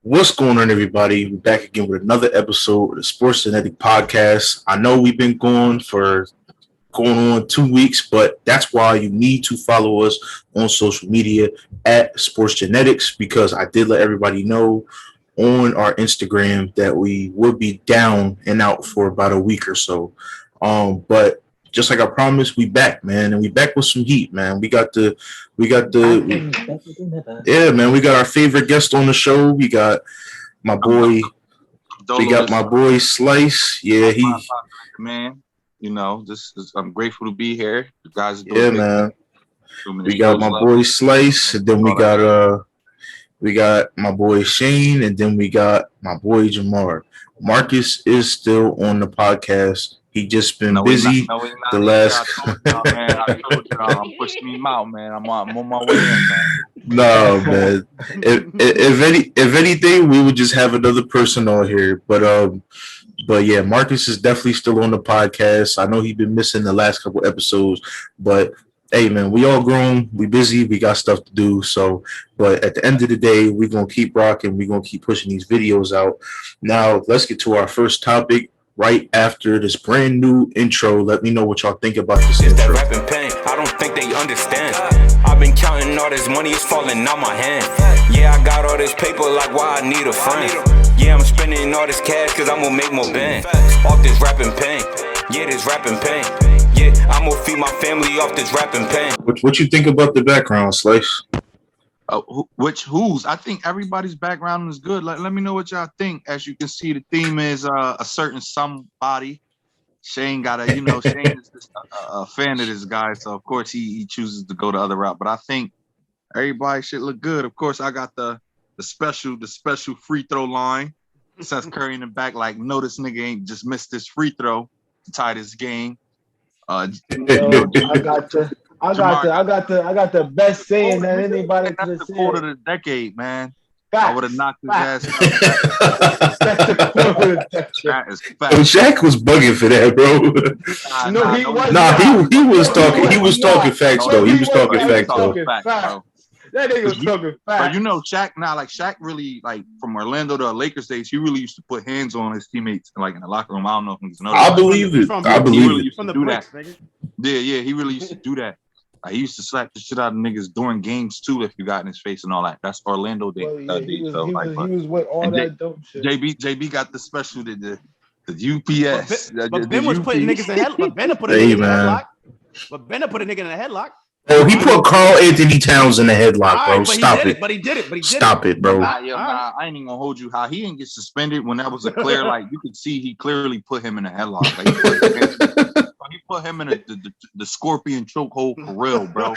What's going on, everybody? We're back again with another episode of the Sports Genetic Podcast. I know we've been going on 2 weeks, but that's why you need to follow us on social media at Sports Genetics because I did let everybody know on our Instagram that we will be down and out for about a week or so. But just like I promised, we back, man, and we back with some heat, man. We got the, yeah, man. We got our favorite guest on the show. My boy, we Dolo, got this my boy Slice. Yeah, man. This is I'm grateful to be here. You guys are doing yeah, big things. man. Too many We got shows my left. boy Slice, and then All that. we got my boy Shane, and then we got my boy Jamar. Marcus is still on the podcast. He just been No, we not. busy No, we the not in here. last. I told y'all, man. I told y'all. I'm pushing him out, man. I'm on my way in, man. No, man. If anything, we would just have another person on here. But yeah, Marcus is definitely still on the podcast. I know he's been missing the last couple episodes, but hey, man, we all grown, we busy, we got stuff to do. So, but at the end of the day, we're gonna keep rocking. We're gonna keep pushing these videos out. Now, let's get to our first topic. Right after this brand new intro, let me know what y'all think about this It's that intro. rapping pain, I don't think they understand. I've been counting all this money, it's falling out my hand. Yeah, I got all this paper, like why I need a friend. Yeah, I'm spending all this cash, cause I'm gonna make more band. Off this rapping pain, yeah, this rapping pain. Yeah, I'm gonna feed my family off this rapping pain. What you think about the background, Slice? Who's? I think everybody's background is good. Let me know what y'all think. As you can see, the theme is a certain somebody. Shane Shane is just a fan of this guy, so of course he chooses to go the other route. But I think everybody should look good. Of course, I got the special free throw line. Seth Curry in the back, like, no, this nigga ain't just missed this free throw to tie this game. Yo, I got the best saying that anybody could have That's the quote of said. the decade, man. I Facts. would have knocked his Facts. ass out. That's the quote of the decade. That is Yo, fact. Shaq was bugging for that, bro. No, he was Nah, not. he was talking. He No, was talking facts No, though. He he was was talking not. He was facts though. talking Facts, facts. bro. That nigga was talking But facts. Shaq now, like Shaq really, like, from Orlando to Lakers days, he really used to put hands on his teammates, like, in the locker room. I don't know if niggas know that. I believe it. I He believe really it. used to do that. Yeah, he really used to do that. Like, he used to slap the shit out of niggas during games too if you got in his face and all that. That's Orlando day. Well, yeah, he was with all and that dope shit. JB got the special the UPS. But Ben was putting niggas in headlock. But Ben put a Hey, nigga in a man. headlock. But Ben put a nigga in a headlock. Oh, he put Carl Anthony Towns in the headlock, bro. Right, Stop it. But he did it. Stop it, bro. Nah, I ain't even gonna hold you. How he didn't get suspended when that was a clear, like, you could see he clearly put him in a headlock. Like, he put him in the scorpion chokehold for real, bro.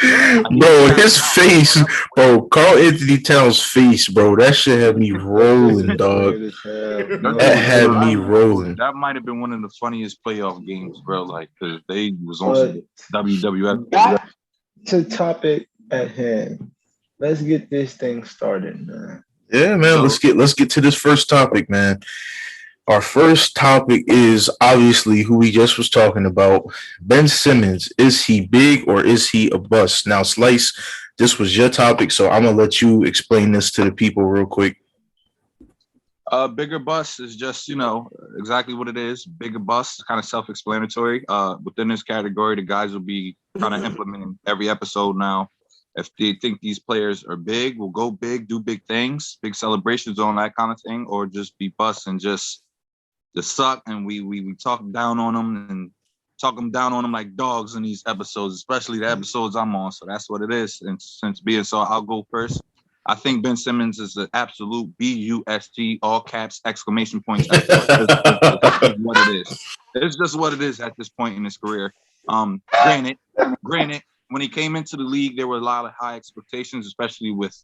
Bro, his face, bro. Carl Anthony Towns' face, bro. That shit had me rolling, dog. That had me rolling. That might have been one of the funniest playoff games, bro. Like, cause they was on some WWF. Back to topic at hand. Let's get this thing started, man. Yeah, man. Let's get to this first topic, man. Our first topic is obviously who we just was talking about. Ben Simmons. Is he big or is he a bust? Now, Slice, this was your topic, so I'm gonna let you explain this to the people real quick. Bigger bust is just, exactly what it is. Bigger bust, kind of self-explanatory. Within this category, the guys will be kind of implementing every episode now. If they think these players are big, we'll go big, do big things, big celebrations on that kind of thing, or just be bust and just suck, and we talk down on them and talk them down on them like dogs in these episodes, especially the episodes I'm on. So that's what it is. And since being so, I'll go first. I think Ben Simmons is an absolute BUST, all caps, exclamation points. It's what it is. It's just what it is at this point in his career. Granted, when he came into the league, there were a lot of high expectations, especially with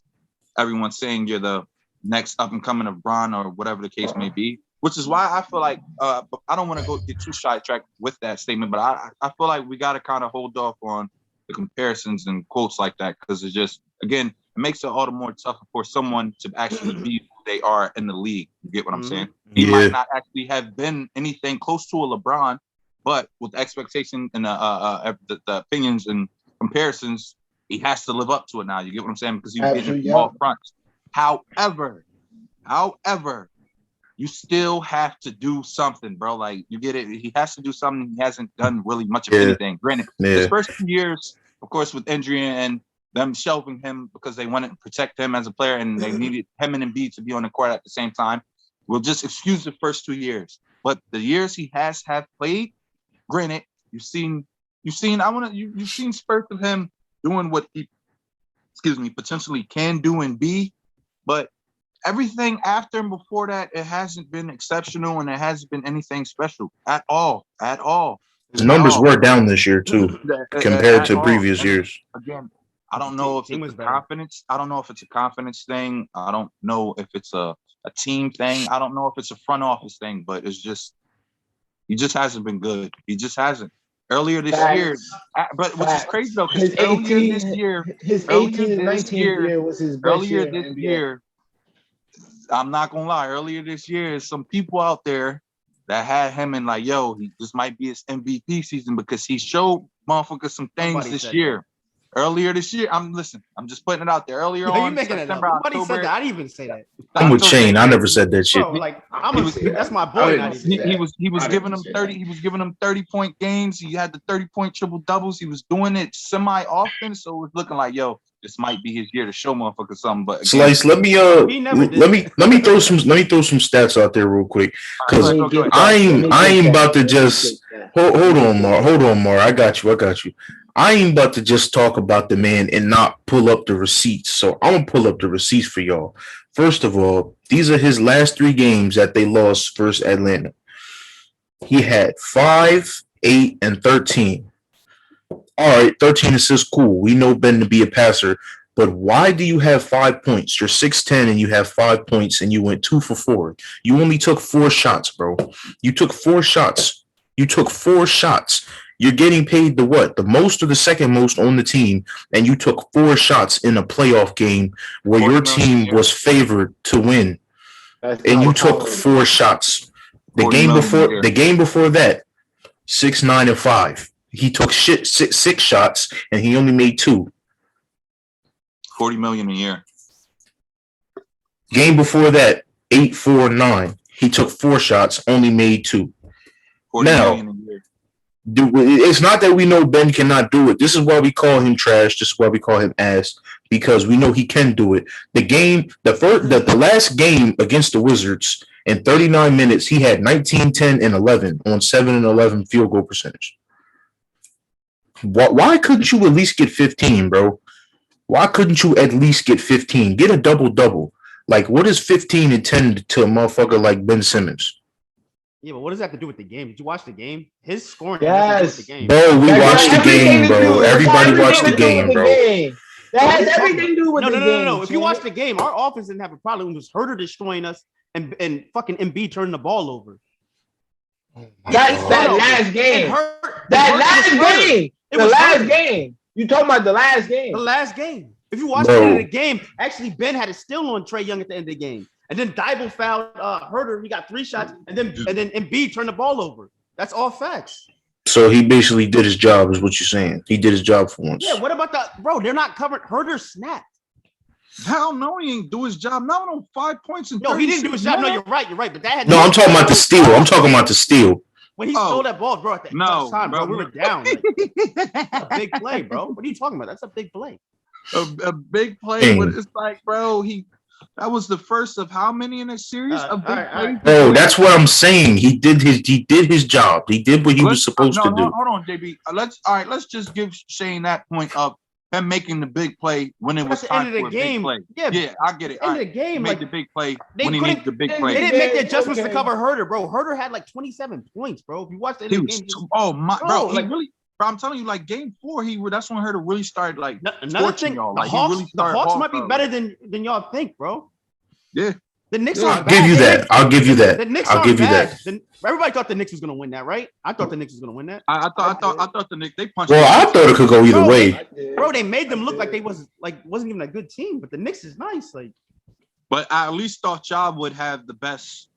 everyone saying you're the next up and coming of Bron or whatever the case may be. Which is why I feel like I don't want to get too sidetracked with that statement, but I feel like we got to kind of hold off on the comparisons and quotes like that, because it's just, again, it makes it all the more tougher for someone to actually be who they are in the league. You get what I'm saying? He might not actually have been anything close to a LeBron, but with expectation and the opinions and comparisons, he has to live up to it now. You get what I'm saying? Because he's getting all fronts. However, However, you still have to do something, bro. Like, you get it. He has to do something. He hasn't done really much of anything. Granted, his first 2 years, of course, with injury and them shelving him because they wanted to protect him as a player and they needed him and Embiid to be on the court at the same time. We'll just excuse the first 2 years. But the years he has played, granted, you've seen spurts of him doing what he, potentially can do and be, but everything after and before that, it hasn't been exceptional and it hasn't been anything special at all. His numbers were down this year too, compared to previous years. Again, I don't know if it's confidence. I don't know if it's a confidence thing. I don't know if it's a team thing. I don't know if it's a front office thing, but it's just, he just hasn't been good. He just hasn't. Earlier this year, but which is crazy though, because earlier this year, his 18 and 19 year was his best earlier this year. I'm not gonna lie. Earlier this year, some people out there that had him in like, yo, this might be his MVP season because he showed motherfuckers some things this year. Earlier this year, I'm just putting it out there. Earlier on, you making it up. Nobody said that. I didn't even say that. I'm with Shane. I never said that shit. Bro, like that's my boy. He was giving them 30. He was giving them 30-point games. He had the 30-point triple doubles. He was doing it semi often, so it was looking like, yo, this might be his year to show motherfuckers something. But again, Slice, let me throw some stats out there real quick, because I ain't about to just hold on, Mar. I got you. I ain't about to just talk about the man and not pull up the receipts. So I'm gonna pull up the receipts for y'all. First of all, these are his last 3 games that they lost versus Atlanta. He had 5, 8, and 13. All right, 13 assists, cool. We know Ben to be a passer, but why do you have 5 points? You're 6'10" and you have 5 points and you went 2 for 4. You only took 4 shots, bro. You took 4 shots. You're getting paid the what? The most or the second most on the team, and you took 4 shots in a playoff game where your team was favored to win, and you took 4 shots. The game before that, 6, 9, and 5. He took 6 shots, and he only made 2. $40 million a year. Game before that, 8, 4, 9. He took 4 shots, only made 2. $40 million a year. It's not that we know Ben cannot do it. This is why we call him trash. This is why we call him ass, because we know he can do it. The last game against the Wizards, in 39 minutes, he had 19, 10, and 11 on 7 and 11 field goal percentage. Why couldn't you at least get 15, bro? Why couldn't you at least get 15? Get a double-double. Like, what is 15 and 10 to a motherfucker like Ben Simmons? Yeah, but what does that have to do with the game? Did you watch the game? His scoring has to do with the game. Bro, we watched the game, bro. Everybody watched the game, bro. That has everything to do with the game. No. If you watch the game, our offense didn't have a problem. It was Herter destroying us and fucking Embiid turning the ball over. That's that last game. The last game. You talking about the last game? The last game. If you watch the end of the game, actually Ben had a steal on Trae Young at the end of the game. And then Dybul fouled Herter. He got 3 shots, and then Embiid turned the ball over. That's all facts. So he basically did his job, is what you're saying. He did his job for once. Yeah. What about that, bro? They're not covered. Herter snapped. Hell no, he ain't do his job. Not on 5 points. No, he didn't do his job. No, you're right. But that had no. I'm talking about the steal. When he stole that ball, bro, at the time, bro, we were down. Like, a big play, bro. What are you talking about? That's a big play. A big play, but it's like, bro, that was the first of how many in a series of big plays? Oh, that's what I'm saying. He did his job. He did what he was supposed to do. Hold on, JB. Let's just give Shane that point of him making the big play when it was time for a big play. Yeah, I get it. In the game, he made the big play when he needed the big play. They didn't make the adjustments to cover Herter, bro. Herter had like 27 points, bro. If you watch the end of the game, Bro, I'm telling you, like game 4, that's when Herter really started like another thing. Y'all. The Hawks might be better than y'all think, bro. Yeah. The Knicks aren't bad. I'll give you that. The Knicks aren't bad. Everybody thought the Knicks was gonna win that, right? I thought the Knicks was gonna win that. I thought the Knicks, they punched. Well, I thought it could go either way. Bro, they made them look like they wasn't even a good team, but the Knicks is nice. Like, but I at least thought y'all would have the best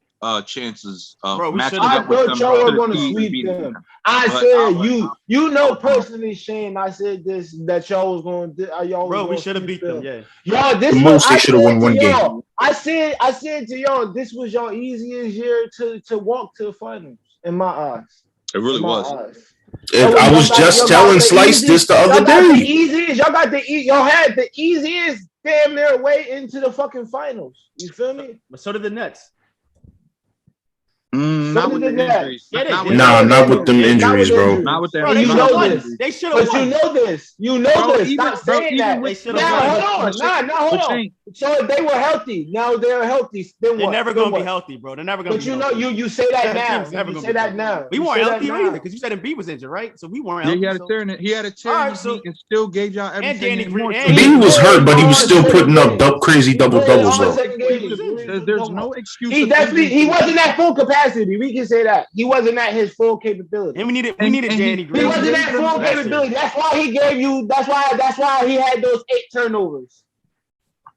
chances of Bro, we matching should've- up with I them thought y'all were to gonna the Heat and sweep beating them. them. I But said you know I- personally, Shane. I said this that y'all was going to y'all. Bro, was we gonna should have sweep beat them. Yeah. Y'all, this The was most they I should have said won to one game. y'all. I said to y'all, this was your easiest year to walk to the finals in my eyes. It really In my was. eyes. I was just telling Slice this the other Y'all got the day. easiest. Y'all had the easiest damn near way into the fucking finals. You feel me? But so did the Nets. Not with the injuries. Yeah, they Not did. with Nah, the not with them injuries, bro. Not with Bro, that. they You should know have won. this. They should But have won. you know this. You know Bro, this. even- Stop bro, saying even that. with- They should have Now, won. hold on. Hold on. So if they were healthy, now they're healthy. Then They're what? never Then gonna be what? healthy, bro. They're never gonna But be you know, healthy. you say that Yeah, the now. team's never You gonna say be that healthy. now. We You weren't say that healthy now. either because you said Embiid was injured, right? So we weren't Yeah, healthy. he had a tear in it. He had a tear in his so- knee and still gave y'all everything Danny and more. Green- So and B was hurt, but he was All still second putting up games. crazy He double played doubles all though. second games. there's no excuse. He of definitely injury. he wasn't at full capacity. We can say that he wasn't at his full capability. And we needed And Danny he Green. He wasn't at full Last year. capability. That's why he gave you. That's why he had those 8 turnovers.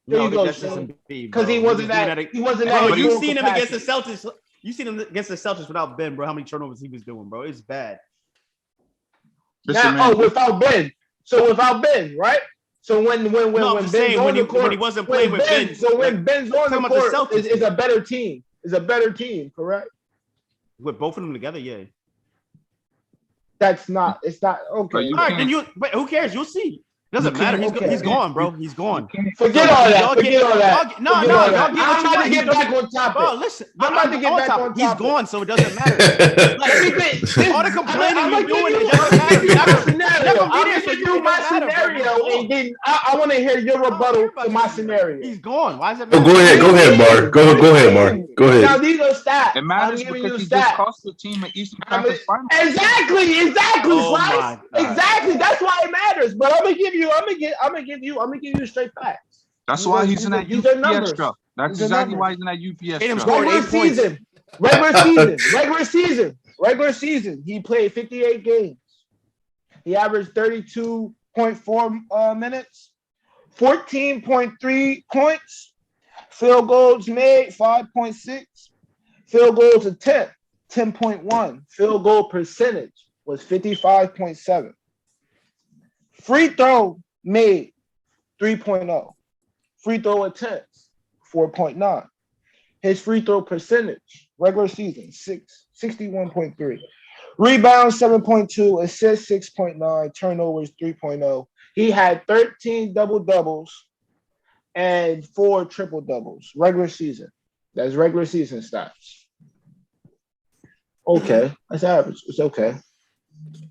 There No, you go, that's just Shane. Embiid, Because bro. he wasn't doing at. He wasn't at. Bro, his you full seen him against the capacity. Celtics. You seen him against the Celtics without Ben, bro. How many turnovers he was doing, bro? It's bad. Listen, Now, man. without Ben. So without Ben, right? So when No, I'm Ben's just saying, on when the he court, wasn't playing with Ben. So when Ben's on the talking about the court, Celtics it's a better team. It's a better team, correct? With both of them together, yeah. That's not. It's not okay. You All right, can't- then but who cares? You'll see. Doesn't You matter. can't- He's okay. gone, bro. He's gone. Forget all that. Forget all that. No, Forget all that. y'all get what I'm you about want. to get back on topic. Bro, listen. I'm about to get back on He's topic. gone, so it doesn't matter. Let me think. All the complaining I'm you're gonna doing, give it you doesn't matter. You're not my gonna scenario. be I'm there, gonna so give it you my don't matter, bro. scenario, and then I want to hear your rebuttal to my scenario. He's gone. Why is that? Go ahead, Mark. Go ahead, Mark. Go Now ahead. these are stats. It I'm matters giving because you he just stats. cost the team an Eastern Conference Finals. Exactly, Oh Slice. my God. Exactly. That's why it matters. But I'm gonna give you straight facts. That's These why are- he's in that these are UPS numbers. truck. That's These are exactly numbers. why he's in that UPS Tatum truck. scored 8 points. Regular season. He played 58 games. He averaged 32.4 minutes, 14.3 points, field goals made 5.6, field goals attempt 10.1, field goal percentage was 55.7. Free throw made 3.0. Free throw attempts 4.9. His free throw percentage, regular season, 61.3. Rebounds 7.2, assists 6.9, turnovers 3.0. He had 13 double doubles and 4 triple doubles. Regular season. That's regular season stats. Okay, that's average. It's okay.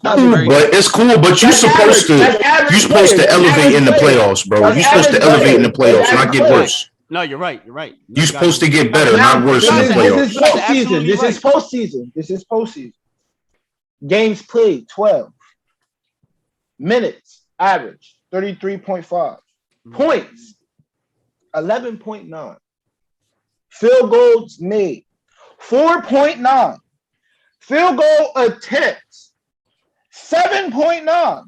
That's Cool, great. but it's cool. But you're That's supposed average. to. That's average You're supposed to player. That's elevate average in the player. playoffs, bro. That's You're supposed to average elevate in the player. playoffs, That's not average get player. worse. No, you're right. You're right. You're supposed to get better, Now, not worse in the this playoffs. absolutely This is postseason. This is postseason. Games played 12. Minutes average 33.5. Points 11.9. Field goals made 4.9. Field goal attempts 7.9.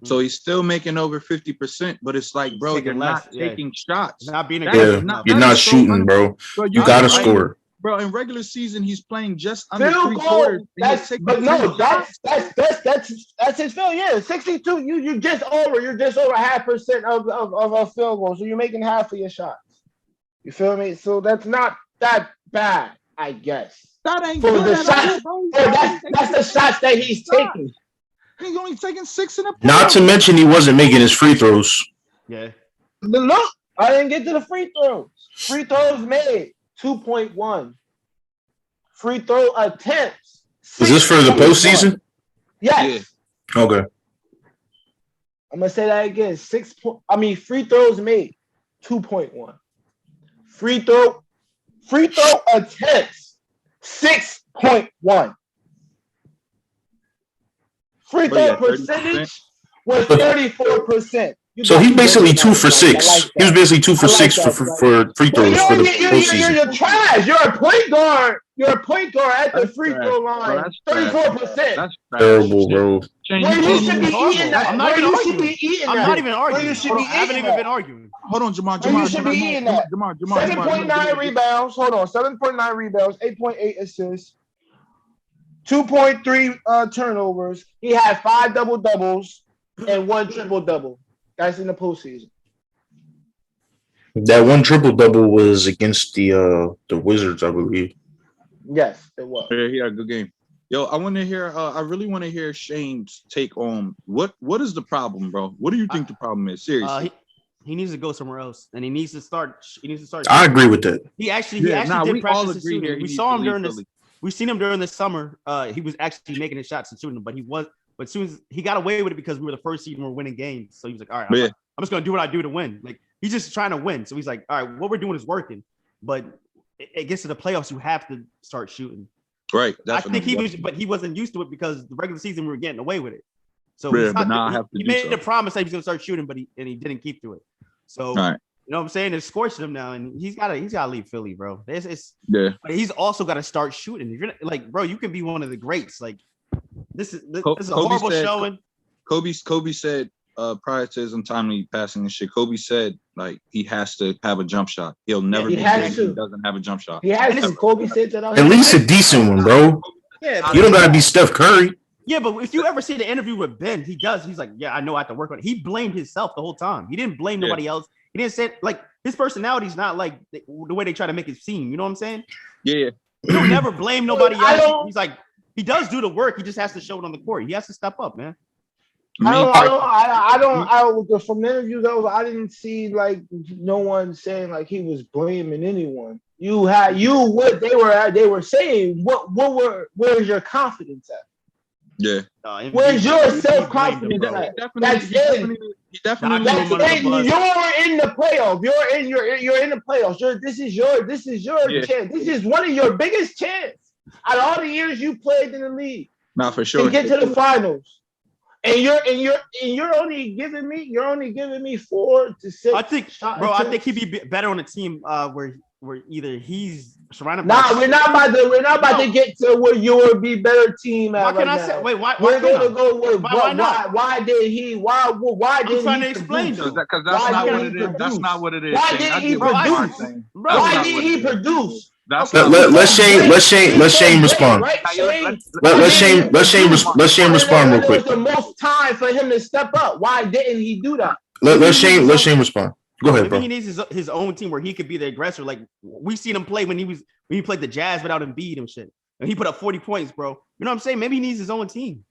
So he's still making over 50%, but it's like, bro, Taking you're less, not taking shots. Not being That Yeah, is aggressive. not- you're that not is so shooting, bro. Bro, You gotta playing- score. Bro, in regular season, he's playing just under Field 3 goal. quarters. and you're That's taking but no, 10 shots? that's his field. Yeah, 62. You're just over 0.5% of a field goal. So you're making half of your shots. You feel me? So that's not that bad, I guess. That ain't For good the at shots, all, bro. that's the shots that he's taking. He's only taking 6 in a play. Not to mention he wasn't making his free throws. Yeah. Look, I didn't get to the free throws. Free throws made 2.1. Free throw attempts. Is this for the 6.1. postseason? Yes. Okay. I'm gonna say that again. Free throws made 2.1. Free throw attempts 6.1. Free But yeah, throw 30%. percentage was 34%. So he basically 2 for 6. He was basically 2 for 6 for free throws for the postseason. You're trash. You're a point guard. You're a point guard at the free throw line. 34%. That's terrible, bro. When you should be eating that. I'm not even arguing. You should be I haven't even been arguing. Hold on, Jamar. You should be eating that. 7.9 rebounds. Hold on. 7.9 rebounds. 8.8 assists. 2.3 turnovers. He had 5 double-doubles and 1 triple-double. That's in the postseason. That 1 triple-double was against the Wizards, I believe. Yes, it was. Yeah, he had a good game. Yo, I want to hear. I really want to hear Shane's take on what is the problem, bro? What do you think the problem is? Seriously, he needs to go somewhere else, and he needs to start. I agree with that. He actually did practice the shooting. We saw him during this. We seen him during the summer. He was actually making his shots and shooting them, but as soon as he got away with it because we were the first seed and we're winning games. So he was like, all right, I'm just gonna do what I do to win. Like he's just trying to win. So he's like, all right, what we're doing is working, but it gets to the playoffs, you have to start shooting. Right. I think he wasn't used to it because the regular season we were getting away with it. So he made a promise that he was gonna start shooting, but he didn't keep to it. So you know what I'm saying? It's scorching him now, and he's gotta leave Philly, bro. But he's also got to start shooting. If you're like, bro, you can be one of the greats. Like this is a horrible showing. Kobe said prior to his untimely passing and shit, Kobe said like he has to have a jump shot. He'll never be great if he doesn't have a jump shot. He has to. Kobe said that. At least a decent one, bro. Yeah, you don't gotta be Steph Curry. Yeah, but if you ever see the interview with Ben, he's like, yeah, I know I have to work on it. He blamed himself the whole time. He didn't blame nobody else. He didn't say like his personality's not like the way they try to make it seem. You know what I'm saying? Yeah. He'll never blame nobody else. He's like, he does do the work. He just has to show it on the court. He has to step up, man. I don't. From the interview though, I didn't see like no one saying like he was blaming anyone. They were saying where's your confidence at? Yeah. Where's your self-confidence at? That's it. You're in the playoffs. You're in the playoffs. This is your chance. This is one of your biggest chances out of all the years you played in the league. Not for sure. To get to the finals. And you're only giving me 4 to 6. I think he'd be better on a team where either he's surrounded. We're not about to get to where you would be better team at. Why can I say? Wait, why? We're gonna go with why did he? Why did I'm trying to explain because that's not what it is. That's not what it is. Why did he produce? Why did he produce? Let Shane respond. Let Shane respond real quick. It was the most time for him to step up. Why didn't he do that? Let Shane respond. Go ahead, bro. Maybe he needs his own team where he could be the aggressor. Like we seen him play when he played the Jazz without Embiid and shit, and he put up 40 points, bro. You know what I'm saying? Maybe he needs his own team.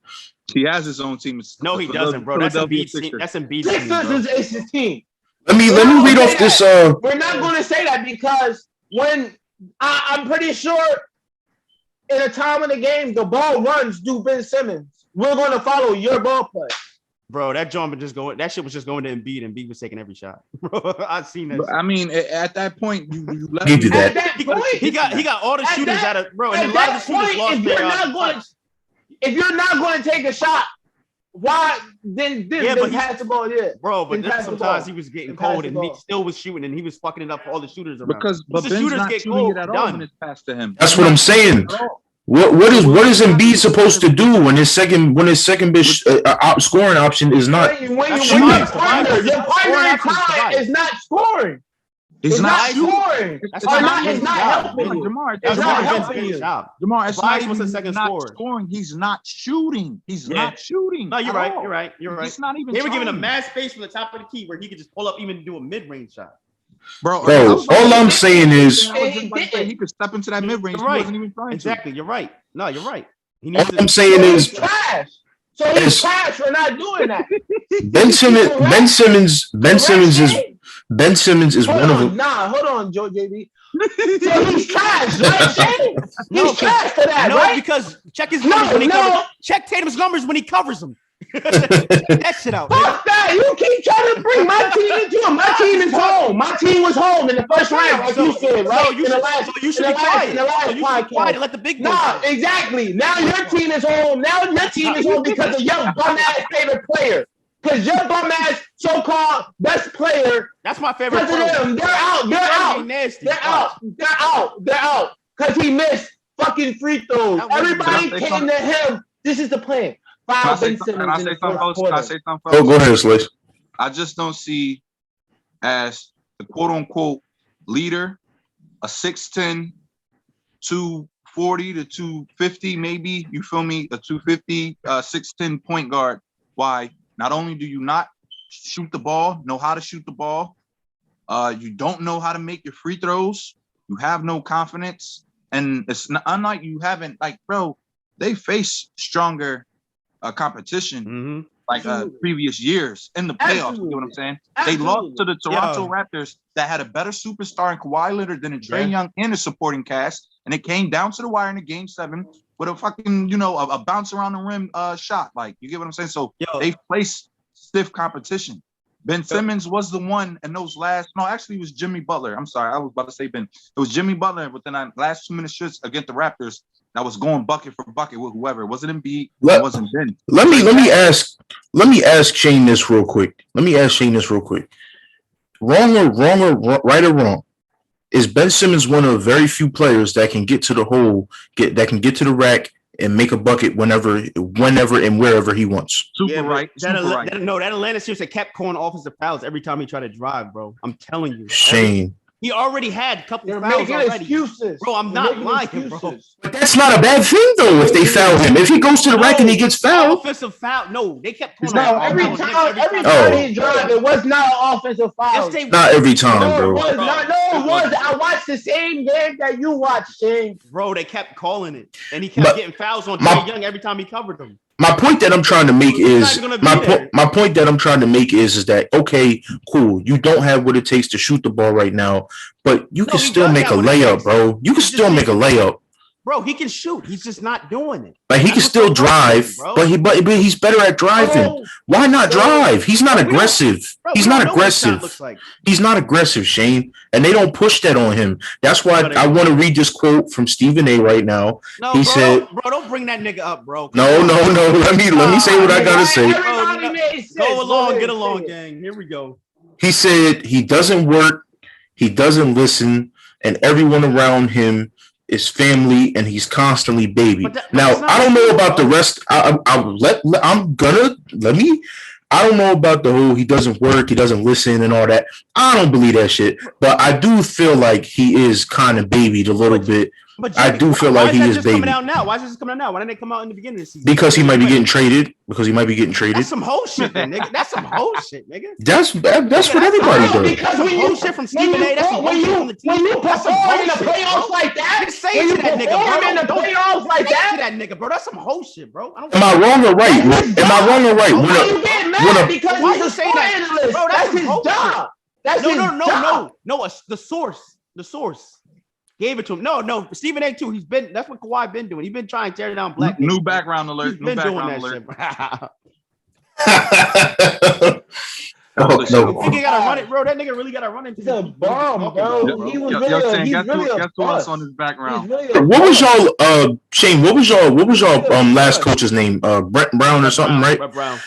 He has his own team. No, he doesn't, bro. That's Embiid's team. That's Embiid's team. Sixers is his team. Let me read off this. We're not going to say that because when I'm pretty sure in a time of the game the ball runs through Ben Simmons, we're going to follow your ball play. Bro, that shit was just going to Embiid, and Embiid was taking every shot. Bro, I've seen that. I mean, at that point, you left. He did that. He got all the shooters out of bro, and a lot of the shooters lost if you're not going to take a shot, why then pass the ball? Yeah, bro. But sometimes he was getting cold, and he still was shooting, and he was fucking it up for all the shooters around. Because the shooters get cold, it at all when it's passed to him. That's what I'm saying. What is Embiid supposed to do when his second best scoring option is not shooting? Your primary crime is not scoring. He's not scoring. It's not helping you. Jamar, it's not helping you. Jamar, it's not scoring. He's not shooting. He's not shooting. No, you're right. He's not even. They were giving him mad space from the top of the key where he could just pull up, even do a mid-range shot. Bro, all I'm saying is he could step into that mid-range. He wasn't even trying to. Exactly, you're right. No, you're right. All I'm saying is trash. So he's trash for not doing that. Ben Simmons is one of them. Hold on, Joe JB. So he's trash, right, Shane? He's trash for that, right? Because check his numbers when he covers. Check Tatum's numbers when he covers them. Check that shit out. Fuck that! You keep trying to bring my team into it. My team is home. My team was home in the first round, like you said, right? So you should be quiet. Let the big boys. Nah, exactly. Now your team is home. Now your team is home because of your bum ass favorite player. Because your bum ass so-called best player. That's my favorite. Because of them, they're out. They're out. Because he missed fucking free throws. Everybody came to him. This is the plan. Foul Ben Simmons in the fourth quarter. Can I say something? Oh, go ahead, Slice. I just don't see as the quote-unquote leader, a 6'10", 240 to 250, maybe, you feel me? A 250, 6'10" point guard. Why? Not only do you not shoot the ball, know how to shoot the ball, you don't know how to make your free throws, you have no confidence, and it's not, unlike you haven't, like, bro, they face stronger competition like previous years in the playoffs. You know what I'm saying? They lost to the Toronto Raptors that had a better superstar in Kawhi Leonard than a Trae Young and a supporting cast, and it came down to the wire in the game 7 with a fucking, a bounce around the rim shot. Like, you get what I'm saying? So they faced stiff competition. Ben Simmons was the one in those actually it was Jimmy Butler. I'm sorry, I was about to say Ben. It was Jimmy Butler within the last 2 minutes shoots against the Raptors that was going bucket for bucket with whoever. It wasn't Embiid, it wasn't Ben. Let me ask Shane this real quick. Wrong or right or wrong? Is Ben Simmons one of very few players that can get to the hole, that can get to the rack and make a bucket whenever and wherever he wants? Right. That Atlanta series that kept calling offensive fouls every time he tried to drive, bro. I'm telling you. Shane. He already had a couple You're fouls making already. Excuses. Bro, I'm not lying, bro. But that's not a bad thing, though, if they foul him. If he goes to the rack and he gets fouled. Offensive foul. No, they kept calling every time he drive, it was not an offensive foul. Not every time, bro. It was. I watched the same game that you watched, Shane. Bro, they kept calling it. And he kept getting fouls on Trae Young every time he covered him. My point that I'm trying to make is that, okay, cool, you don't have what it takes to shoot the ball right now, but you can still make a layup, bro. You can still make a layup. Bro, he can shoot. He's just not doing it. Like, he can still drive, but he's better at driving. Why not drive? He's not aggressive. He's not aggressive. He's not aggressive, Shane. And they don't push that on him. That's why I want to read this quote from Stephen A. right now. He said, "Bro, don't bring that nigga up, bro." No. Let me say what I gotta say. Go along, get along, gang. Here we go. He said he doesn't work, he doesn't listen, and everyone around him is family, and he's constantly baby. Now, I don't know about the rest. I don't know about the whole he doesn't work, he doesn't listen, and all that. I don't believe that shit. But I do feel like he is kind of babied a little bit. But Jimmy, I do feel like he is baby. Coming out now? Why is this coming out now? Why didn't they come out in the beginning of the season? Because he might be getting traded. That's some whole shit, then, nigga. That's some whole shit, nigga. That's what everybody does. Because when you shit from Stephen A. That's some whole shit from the team. When you perform in the playoffs like that, say to that nigga, bro. In the playoffs like that, that nigga, bro. That's some whole shit, bro. Am I wrong or right? Am I wrong or right? Why you get mad? Because he's a sport analyst. Bro, that's his job. That's his job. No. The source. Gave it to him. No. Stephen A. too. That's what Kawhi been doing. He's been trying to tear down black. New background alert. He's been doing that shit. No. Nigga gotta run it, bro. That nigga really gotta run it. He's a bum, bro. He was really. Guess who else on his background? What was y'all, Shane? What was y'all last coach's name? Brett Brown or something, right? Brett Brown.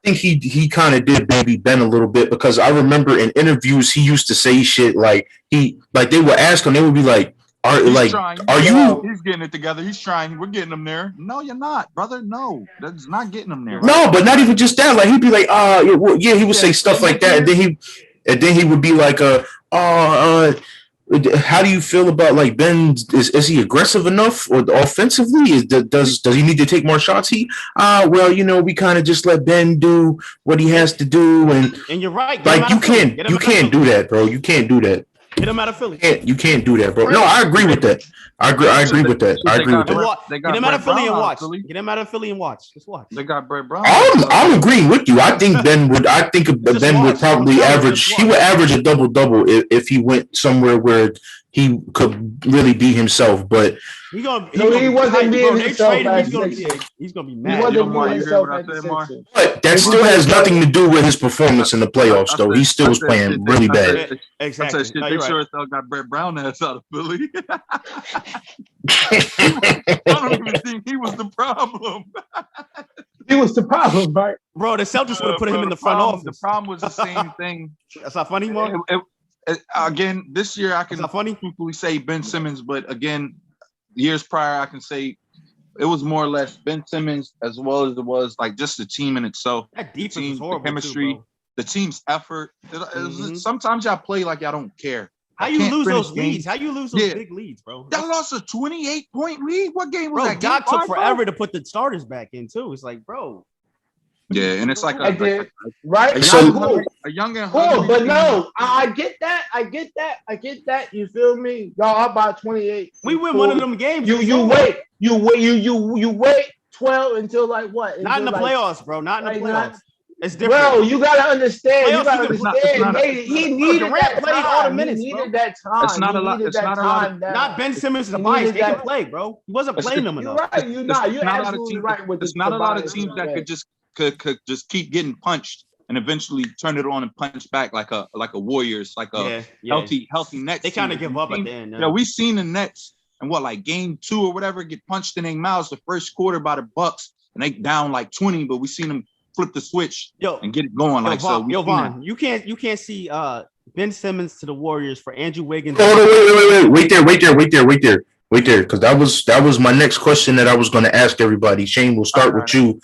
I think he kind of did baby Ben a little bit, because I remember in interviews he used to say shit like they would ask him, they would be like, are you? He's getting it together. He's trying. We're getting him there. No, you're not, brother. No, that's not getting him there. No, but not even just that. Like, he'd be like, he would say stuff like that, and then he would be like, how do you feel about, like, Ben? Is he aggressive enough or offensively? Does he need to take more shots? We kind of just let Ben do what he has to do, and you're right. Like, you can't do that, bro. You can't do that. Get him out of Philly. You can't do that, bro. No, I agree with that. I agree with that. Get him out of Philly and watch. Get him out of Philly and watch. Just watch. They got Brett Brown. I'm agreeing with you. I think Ben would probably average. He would average a double if he went somewhere where he could really be himself. But he wasn't being himself. He's gonna be mad. He wasn't being himself. But that still has nothing to do with his performance in the playoffs, though. He still was playing really bad. Exactly. They sure still got Brett Brown ass out of Philly. I don't even think he was the problem. was the problem, right? Bro, the Celtics would have put him in the front office. The problem was the same thing. That's not funny, Mark. Again, this year I can funny. truthfully say Ben Simmons, but again, years prior I can say it was more or less Ben Simmons as well as it was like just the team in itself. That defense was horrible. The chemistry, too, the team's effort. Sometimes y'all play like y'all don't care. How you lose those leads? How you lose those big leads, bro? Y'all lost a 28-point lead. What game was that? Bro, Doc took forever to put the starters back in too. It's like, bro. Yeah, and it's like a young and hungry. But no, I get that. You feel me? Y'all up by 28. We win one of them games. You wait 12 until like what? Not in the playoffs, bro. Not in the playoffs. It's different. Bro, you gotta understand. He needed that time. All the minutes, he needed that time. It's not a lot. It's not a lot. Not Ben Simmons and Tobias. They can play, bro. He wasn't playing them enough. You're right. You're absolutely right with this. It's not a lot of teams that could just keep getting punched and eventually turn it on and punch back like a Warriors, like a healthy Nets. They kind of give up at the end. Yeah, we've seen the Nets and like game 2 or whatever get punched in their mouths the first quarter by the Bucks and they down like 20, but we seen them flip the switch and get it going. Vaughn, you can't see Ben Simmons to the Warriors for Andrew Wiggins. Wait there, because that was my next question that I was going to ask everybody. Shane, we'll start with you.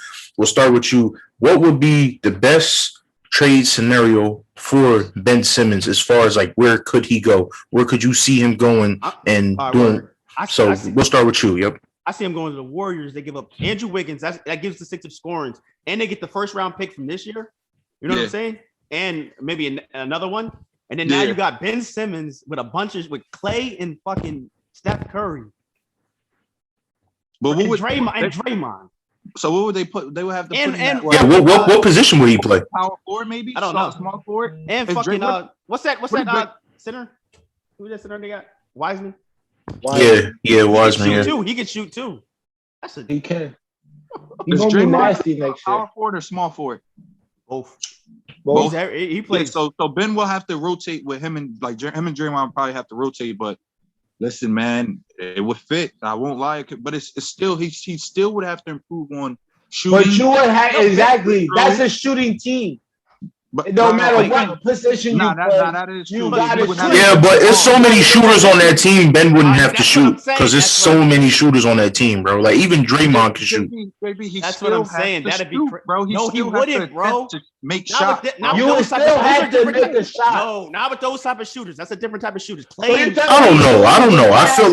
What would be the best trade scenario for Ben Simmons as far as like where could he go? Where could you see him going and doing? We'll start with you. Yep. I see him going to the Warriors. They give up Andrew Wiggins. That gives the Sixers scoring, and they get the first round pick from this year. You know what I'm saying? And maybe another one. And then now you got Ben Simmons with with Clay and fucking Steph Curry. But Draymond. So what would they put? They would have to put in what position would he play? Power forward, maybe. I don't know. Small forward. And fucking what's that center? Who's that center they got? Wiseman. Yeah, Wiseman. He can shoot too. He can. He's gonna be nasty next year. Power forward or small forward? Both. He plays. So Ben will have to rotate with him and Draymond probably have to rotate. But listen, man, it would fit. I won't lie. But it's still he still would have to improve on shooting. But you would have exactly. That's a shooting team. But no matter what position you play, that is true. But it's so many shooters on that team. Ben wouldn't have to shoot because there's so many shooters on that team, bro. Like even Draymond can shoot. That's what I'm saying. That'd be, bro. No, he wouldn't, bro. Make shots. You would still have to make a shot. No, not with those type of shooters. That's a different type of shooters. I don't know. I feel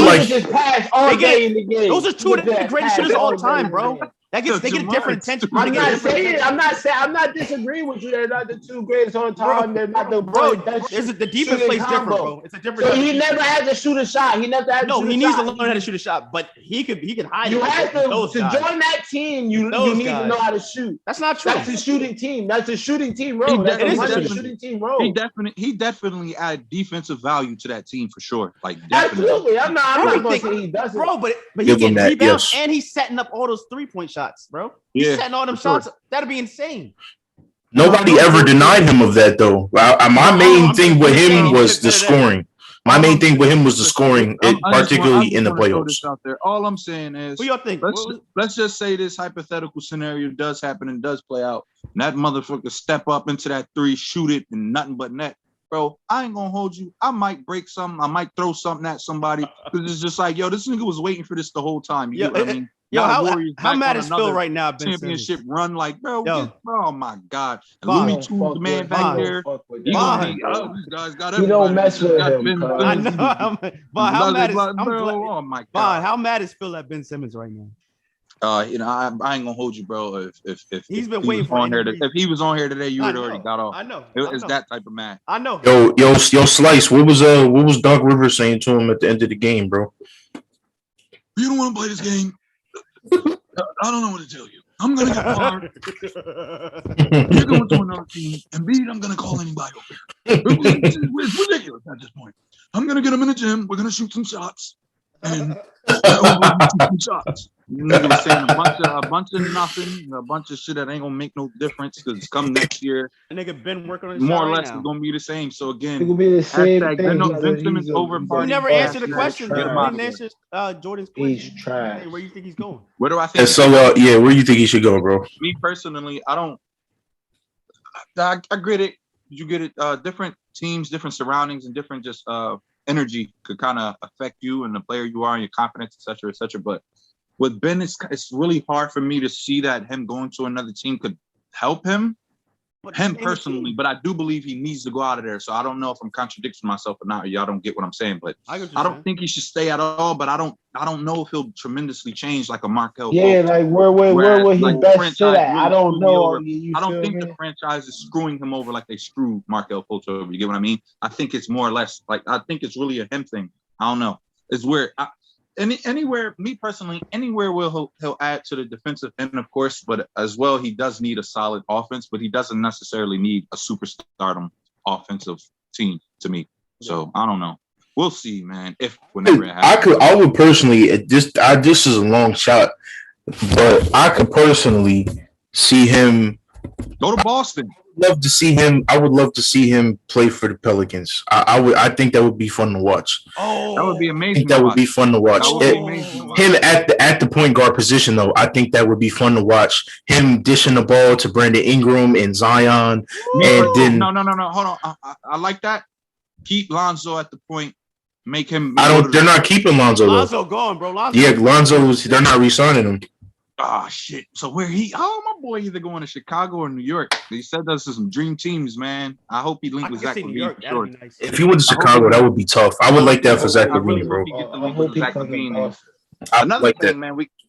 like just pass all day in the game. Those are two of the greatest shooters of all time, bro. They get different attention. I'm not disagreeing with you. They're not the two greatest on time. They're not the the defense plays different, bro. It's a different. So he never had to shoot a shot. He never had to. No, he needs to learn how to shoot a shot, but he can hide. You have to join that team. You need to know how to shoot. That's not true. That's a shooting team. That's a shooting team role. He definitely added defensive value to that team for sure. Like absolutely. I'm not going to say he doesn't, bro. But he getting rebounds and he's setting up all those 3-point shots, bro. He's setting all them shots. That'd be insane. Nobody ever denied him of that, though. My main thing with him was the scoring. My main thing with him was the scoring, particularly in the playoffs. Out there. All I'm saying is, what y'all think? Let's just say this hypothetical scenario does happen and does play out. And that motherfucker step up into that 3, shoot it, and nothing but net. Bro, I ain't gonna hold you. I might break something. I might throw something at somebody because it's just like, yo, this nigga was waiting for this the whole time. You know what I mean? Yo, how mad is Phil right now? Ben championship Simmons? Run, like, bro. Oh my God, Looney Tunes, the man back there. These guys got you don't mess with him. I know. But how mad is? Oh my God, how mad is Phil at Ben Simmons right now? I ain't gonna hold you, bro. If he's been waiting for on here, if he was on here today, you would already got off. I know. It's that type of man. I know. Yo, Slice. What was Doc Rivers saying to him at the end of the game, bro? You don't want to play this game. I don't know what to tell you. I'm gonna get fired. You're going to another team, and B, I'm gonna call anybody over. It's ridiculous at this point. I'm gonna get him in the gym. We're gonna shoot some shots, and Niggas saying a bunch of nothing, a bunch of shit that ain't gonna make no difference because come next year, a nigga been working on his more or right less now. it's gonna be the same. So again, It will be the same thing. Ben Simmons over party. You never answered the question. Get him out of there. Jordan's question. He's trash. Hey, where you think he's going? Where do I think? So where do you think he should go, bro? Me personally, I get it. You get it. Different teams, different surroundings, and different just energy could kind of affect you and the player you are and your confidence, etc., etc. But with Ben, it's really hard for me to see that him going to another team could help him personally. But I do believe he needs to go out of there. So I don't know if I'm contradicting myself or not. Or y'all don't get what I'm saying, but I don't think he should stay at all. But I don't know if he'll tremendously change like a Markel. Yeah, like where will he best sit at? I don't know. I don't think the franchise is screwing him over like they screwed Markel Fultz over. You get what I mean? I think it's more or less like I think it's really a him thing. I don't know. It's weird. Anywhere, me personally, anywhere will he'll add to the defensive end, of course, but as well, he does need a solid offense, but he doesn't necessarily need a superstardom offensive team to me. So I don't know. We'll see, man. Whenever it happens. I would personally, this is a long shot, but I could personally see him go to Boston. I would love to see him play for the Pelicans. I think that would be fun to watch. Oh, that would be amazing. I think that would be fun to watch. Him at the point guard position, though, I think that would be fun to watch. Him dishing the ball to Brandon Ingram and Zion, and then no, hold on. I like that. Keep Lonzo at the point. Make him. They're not keeping Lonzo. Lonzo gone, bro. Lonzo's. They're not re-signing him. Ah, shit. So my boy either going to Chicago or New York. He said those are some dream teams, man. I hope he linked with Zach LaVine. Sure. Nice. If he went to Chicago, that would be tough. I would like that for Zach LaVine, bro.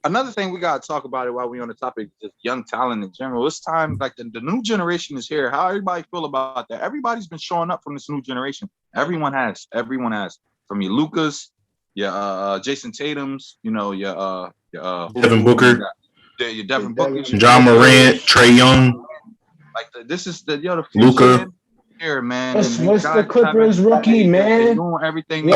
Another thing we gotta talk about it while we're on the topic, just young talent in general. It's time, like the new generation is here. How everybody feel about that? Everybody's been showing up from this new generation. Everyone has. From your Lucas, your Jason Tatum's, your Devin Booker. Your Devin Booker, John Morant, Trae Young, this is the Luka here, man. What's the Clippers rookie, man? Doing everything.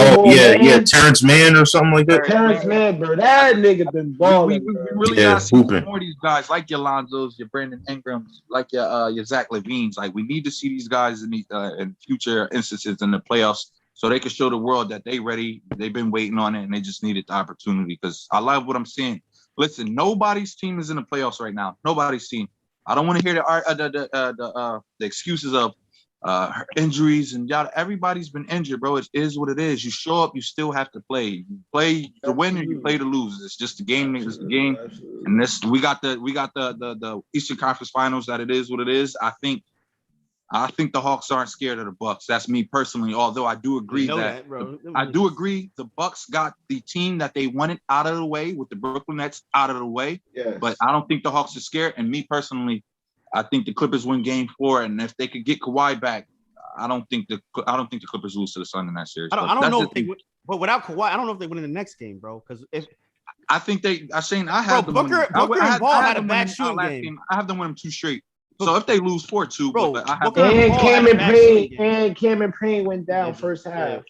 Terrence Mann or something like that. Terrence Mann, bro, that nigga been balling. We really gotta see more of these guys like your Lonzos, your Brandon Ingrams, like your Zach LaVines. Like we need to see these guys in future instances in the playoffs, so they can show the world that they ready. They've been waiting on it, and they just needed the opportunity. Because I love what I'm seeing. Listen, nobody's team is in the playoffs right now. Nobody's team. I don't want to hear the excuses of injuries and y'all. Everybody's been injured, bro. It is what it is. You show up, you still have to play. You play to win or you play to lose. It's just the game. It's the game. And we got the Eastern Conference Finals. That it is what it is. I think the Hawks aren't scared of the Bucks. That's me personally. Although I do agree the Bucks got the team that they wanted out of the way with the Brooklyn Nets out of the way. Yes. But I don't think the Hawks are scared. And me personally, I think the Clippers win Game 4. And if they could get Kawhi back, I don't think the Clippers lose to the Sun in that series. I don't know if they would, but without Kawhi, I don't know if they win in the next game, bro. Because if I think I had Booker and Ball had a bad shooting game. I have them win them 2 straight. So if they lose 4-2, Cameron Payne went down first half.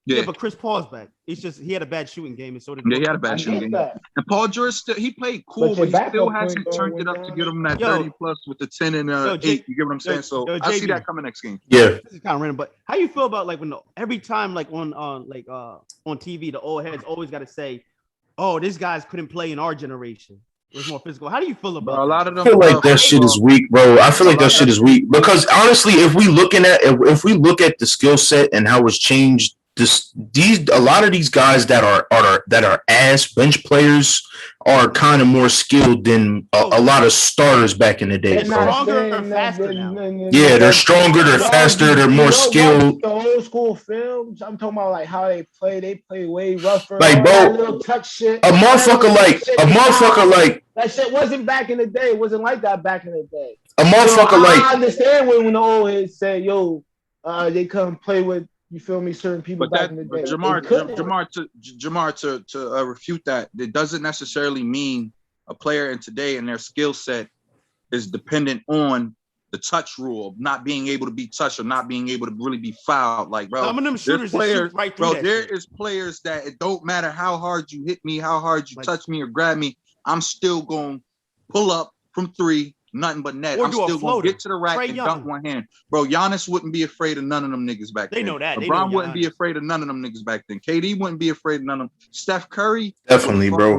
Yeah, but Chris Paul's back. It's just he had a bad shooting game, and so did he had a bad shooting game. And Paul George he played cool, but he still hasn't turned it up to get him that 30 plus with the 10 and 8. You get what I'm saying? So I see that coming next game. Yeah, this is kind of random, but how you feel about like when every time like on TV the old heads always got to say, "Oh, this guys couldn't play in our generation." It was more physical. How do you feel about a lot of them? I feel like that shit is weak, bro. I feel like that shit is weak because honestly, if we look at the skill set and how it's changed, a lot of these guys that are ass bench players are kind of more skilled than a lot of starters back in the day. They're stronger and faster now. Yeah, they're stronger, they're faster, they're more skilled. The old school films, I'm talking about like how they play way rougher. Like, bro, little touch shit. A motherfucker like that shit wasn't back in the day. It wasn't like that back in the day. A motherfucker I understand when the old heads say, "Yo, they come play with." You feel me? Certain people back in the day. Jamar, to refute that, it doesn't necessarily mean a player in today and their skill set is dependent on the touch rule of not being able to be touched or not being able to really be fouled. Like, bro, some of them shooters players, right through there is players that it don't matter how hard you hit me, how hard you touch me or grab me. I'm still going to pull up from 3, nothing but net. I'm still going to get to the rack and dunk one hand. Bro, Giannis wouldn't be afraid of none of them niggas back then. They know that. LeBron wouldn't be afraid of none of them niggas back then. KD wouldn't be afraid of none of them. Steph Curry definitely, bro.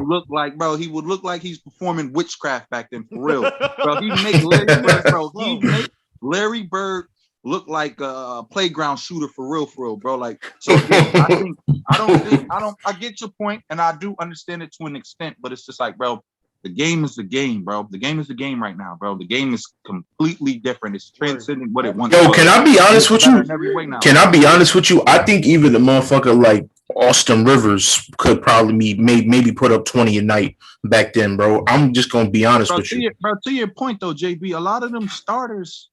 He would look like he's performing witchcraft back then for real. Bro, he'd make Larry Bird look like a playground shooter for real, bro. Like, so yeah, I get your point, and I do understand it to an extent, but it's just like, bro, the game is the game, bro. The game is the game right now, bro. The game is completely different. It's transcending what it once was. Yo, can I be honest with you? Can I be honest with you? I think even the motherfucker like Austin Rivers could probably maybe put up 20 a night back then, bro. I'm just gonna be honest with you. To your point though, JB, a lot of them starters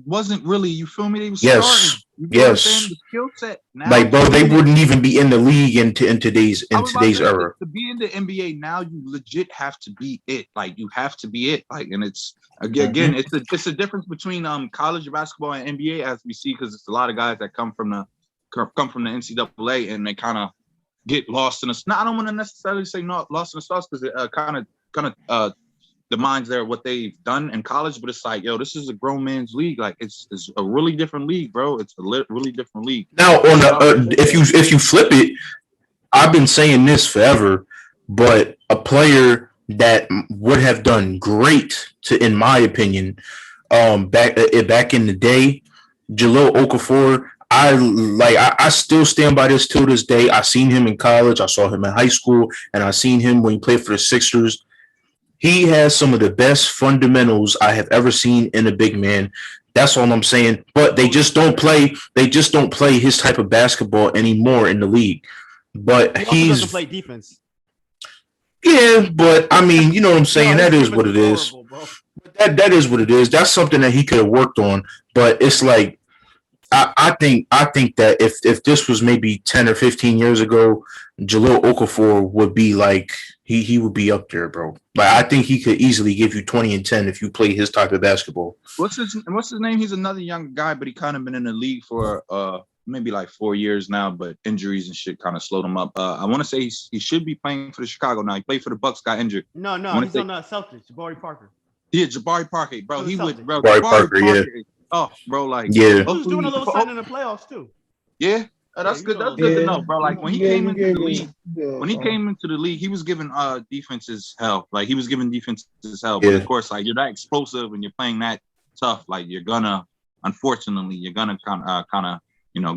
wasn't really, you feel me? They was starting. Yes. The skill set now, like, bro, they wouldn't even be in the league in today's era. To be in the NBA now, you legit have to be it. Like, you have to be it. Like, and it's again, it's a difference between college basketball and NBA, as we see, because it's a lot of guys that come from the NCAA and they kind of get lost in the. I don't want to necessarily say not lost in the sauce, because it kind of the minds there what they've done in college, but it's like, yo, this is a grown man's league. Like, it's a really different league, bro. It's a really different league. Now, on the if you flip it, I've been saying this forever, but a player that would have done great, in my opinion, back in the day, Jahlil Okafor. I still stand by this till this day. I seen him in college, I saw him in high school, and I seen him when he played for the Sixers. He has some of the best fundamentals I have ever seen in a big man. That's all I'm saying. But they just don't play. They just don't play his type of basketball anymore in the league. But he doesn't play defense. Yeah, but I mean, you know what I'm saying. That is what it is. That is what it is. That's something that he could have worked on. But it's like, I think that if this was maybe 10 or 15 years ago, Jahlil Okafor would be like, he would be up there, bro. Like, I think he could easily give you 20 and 10 if you play his type of basketball. What's his name? He's another young guy, but he kind of been in the league for maybe like 4 years now, but injuries and shit kind of slowed him up. I want to say he should be playing for the Chicago now. He played for the Bucks, got injured. No, he's on the Celtics. Jabari Parker. Yeah, Jabari Parker, bro. He would, bro. Jabari Parker, yeah. Oh, bro, like, yeah. He was doing a little something in the playoffs too. Yeah. That's good. That's good to know, bro. Like, when he came into the league, he was giving defenses hell. Like, he was giving defenses hell. But of course, like, you're that explosive and you're playing that tough. Like, unfortunately, you're gonna kind of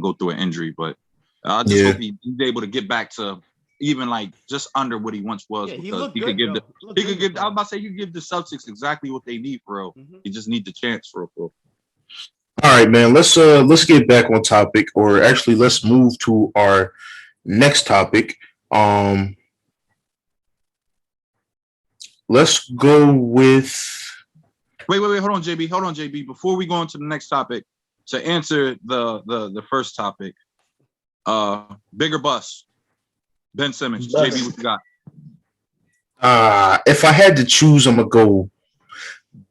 go through an injury. But I just hope he's able to get back to even like just under what he once was, because he could give the Celtics exactly what they need for real. Mm-hmm. He just need the chance for real. All right, man. Let's get back on topic, or actually, let's move to our next topic. Let's go with. Wait. Hold on, JB. Before we go on to the next topic, to answer the first topic, bigger bust, Ben Simmons. JB, what you got? If I had to choose, I'm gonna go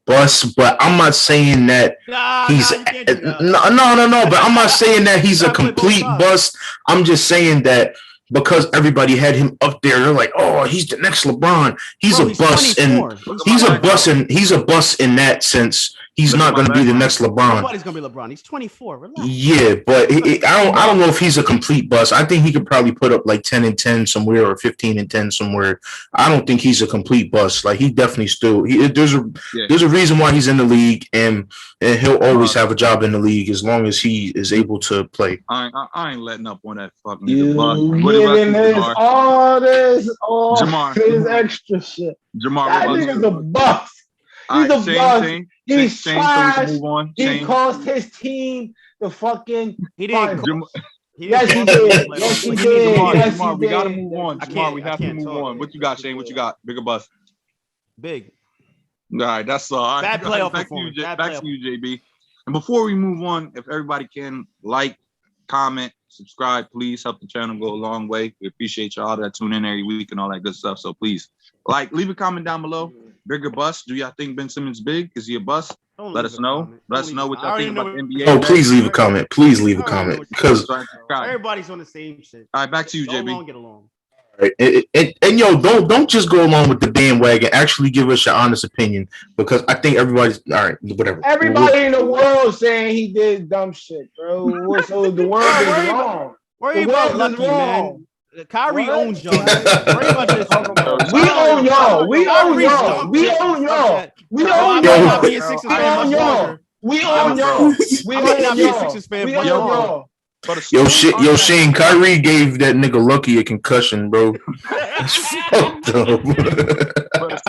bust, but I'm not saying that he's no. But I'm not saying that he's a complete bust. I'm just saying that because everybody had him up there, they're like, "Oh, he's the next LeBron." He's a bust, and he's a bust in that sense. He's not going to be the next LeBron. Nobody's going to be LeBron. He's 24. Relax. Yeah, but I don't know if he's a complete bust. I think he could probably put up like 10 and 10 somewhere, or 15 and 10 somewhere. I don't think he's a complete bust. Like, he definitely still there's a reason why he's in the league, and he'll always have a job in the league as long as he is able to play. I ain't letting up on that fucking nigga. All this extra shit. Jamar, that nigga's a bust. He's a bust. He's trash. He cost his team the fucking. He didn't. Yes, he did. Yes, he did. Jamar, we gotta move on. Jamar, we have to move on. What you got, Shane? What you got? Bigger bust. Big. All right, that's all. Bad playoff back to you, JB. And before we move on, if everybody can like, comment, subscribe, please help the channel go a long way. We appreciate y'all that tune in every week and all that good stuff. So please, leave a comment down below. Bigger bust. Do y'all think Ben Simmons big? Is he a bust? Let us know. Let us know what y'all think about the NBA. Oh, please leave a comment. Please leave a comment, because everybody's on the same shit. All right, back to you, JB. Get along. Right. And yo, don't just go along with the bandwagon. Actually, give us your honest opinion because I think everybody's all right. Whatever. Everybody in the world saying he did dumb shit, bro. So the world is wrong. Worry about Lucky, man. Kyrie owns y'all. Worry about this. We own y'all. We own y'all. We own y'all. We own y'all. We own y'all. We own y'all. We own y'all. Yo, Shane, Kyrie gave that nigga Lucky a concussion, bro. That's fucked up. But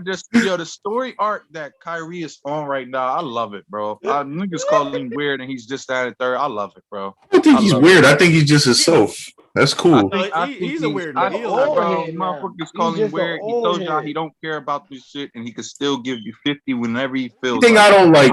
the story arc that Kyrie is on right now, I love it, bro. Niggas call him weird and he's just that and third. I love it, bro. I don't think he's weird. I think he's just himself. That's cool. He's a weird nigga. Motherfuckers call him weird. He told y'all he don't care about this shit and he can still give you 50 whenever he feels. The thing I don't like,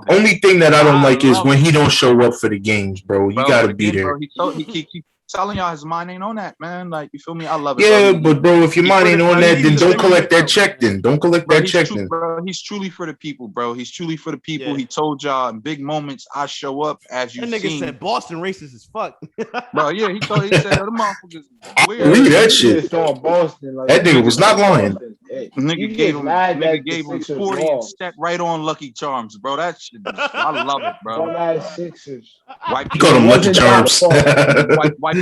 only thing that I don't like is when he don't show up for the games, bro. You gotta be there. He keep telling y'all his mind ain't on that, man. Like, you feel me? I love it. Yeah, but bro, if your mind ain't on that, then don't collect that check. Don't collect that check. Then, bro, he's truly for the people, bro. He's truly for the people. Yeah. He told y'all in big moments, I show up as you. That nigga said Boston racist as fuck. Bro, yeah, he said the motherfuckers weird. Believe that shit. Boston, like, that nigga was not lying. Nigga gave him 40 and stepped right on Lucky Charms, bro. That shit, I love it, bro. He called him Lucky Charms.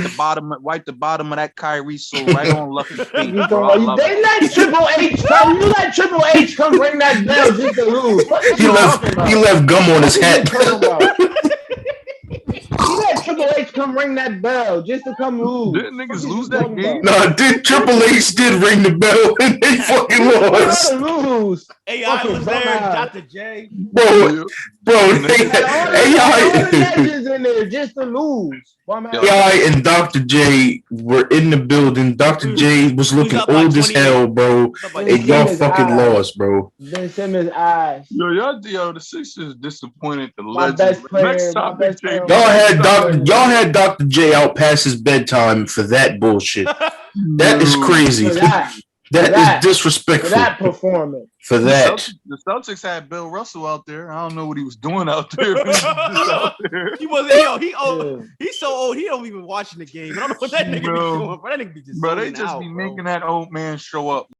Wipe the bottom of that Kyrie soul right on Lucky's feet. They let Triple H come. You let Triple H come ring that bell just to lose. He left gum on his hat. He let Triple H come ring that bell just to come lose. Didn't niggas lose that game? No, Triple H did ring the bell and they fucking lost. Lose. AI was there, Dr. J. Bro, AI legends in there just to lose. AI and Dr. J were in the building. Dr. J was looking old as hell, bro. And y'all fucking lost, bro. Ben Simmons' eyes. Yo, the Sixers disappointed the legends. Best player, y'all had Dr. J out past his bedtime for that bullshit. That is crazy. That is disrespectful. For that performance. For that. The Celtics had Bill Russell out there. I don't know what he was doing out there. He was out there. He wasn't. He's so old. He don't even watching the game. I don't know what that nigga be doing. That nigga be just they just be making that old man show up.